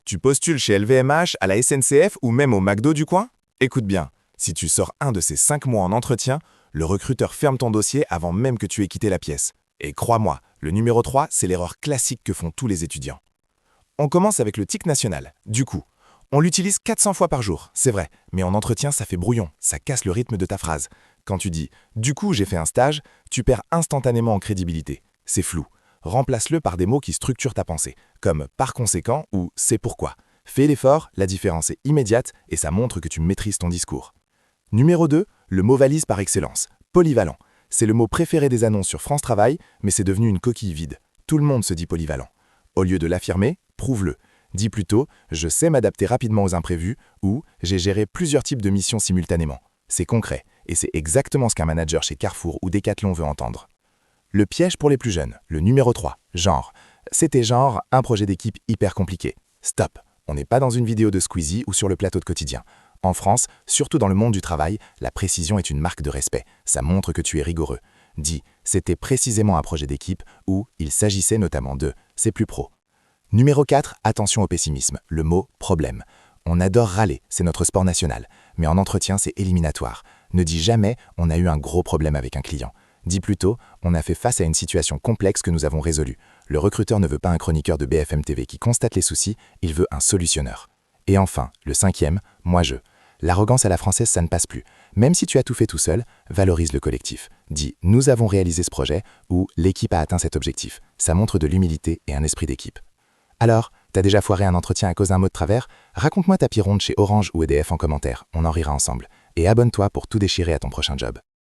Tu postules chez LVMH, à la SNCF ou même au McDo du coin? Écoute bien, si tu sors un de ces 5 mois en entretien, le recruteur ferme ton dossier avant même que tu aies quitté la pièce. Et crois-moi, le numéro 3, c'est l'erreur classique que font tous les étudiants. On commence avec le tic national, du coup. On l'utilise 400 fois par jour, c'est vrai, mais en entretien, ça fait brouillon, ça casse le rythme de ta phrase. Quand tu dis « du coup, j'ai fait un stage », tu perds instantanément en crédibilité. C'est flou. Remplace-le par des mots qui structurent ta pensée, comme « par conséquent » ou « c'est pourquoi ». Fais l'effort, la différence est immédiate et ça montre que tu maîtrises ton discours. Numéro 2, le mot valise par excellence, polyvalent. C'est le mot préféré des annonces sur France Travail, mais c'est devenu une coquille vide. Tout le monde se dit polyvalent. Au lieu de l'affirmer, prouve-le. Dis plutôt « je sais m'adapter rapidement aux imprévus » ou « j'ai géré plusieurs types de missions simultanément ». C'est concret, et c'est exactement ce qu'un manager chez Carrefour ou Decathlon veut entendre. Le piège pour les plus jeunes, le numéro 3, genre. C'était genre un projet d'équipe hyper compliqué. Stop, on n'est pas dans une vidéo de Squeezie ou sur le plateau de Quotidien. En France, surtout dans le monde du travail, la précision est une marque de respect. Ça montre que tu es rigoureux. Dis « c'était précisément un projet d'équipe » ou « il s'agissait notamment de », c'est plus pro. Numéro 4, attention au pessimisme, le mot « problème ». On adore râler, c'est notre sport national. Mais en entretien, c'est éliminatoire. Ne dis jamais « on a eu un gros problème avec un client ». Dis plutôt « on a fait face à une situation complexe que nous avons résolue ». Le recruteur ne veut pas un chroniqueur de BFM TV qui constate les soucis, il veut un solutionneur. Et enfin, le 5e, moi-je. L'arrogance à la française, ça ne passe plus. Même si tu as tout fait tout seul, valorise le collectif. Dis « nous avons réalisé ce projet » ou « l'équipe a atteint cet objectif ». Ça montre de l'humilité et un esprit d'équipe. Alors, t'as déjà foiré un entretien à cause d'un mot de travers? Raconte-moi ta pire ronde chez Orange ou EDF en commentaire, on en rira ensemble. Et abonne-toi pour tout déchirer à ton prochain job.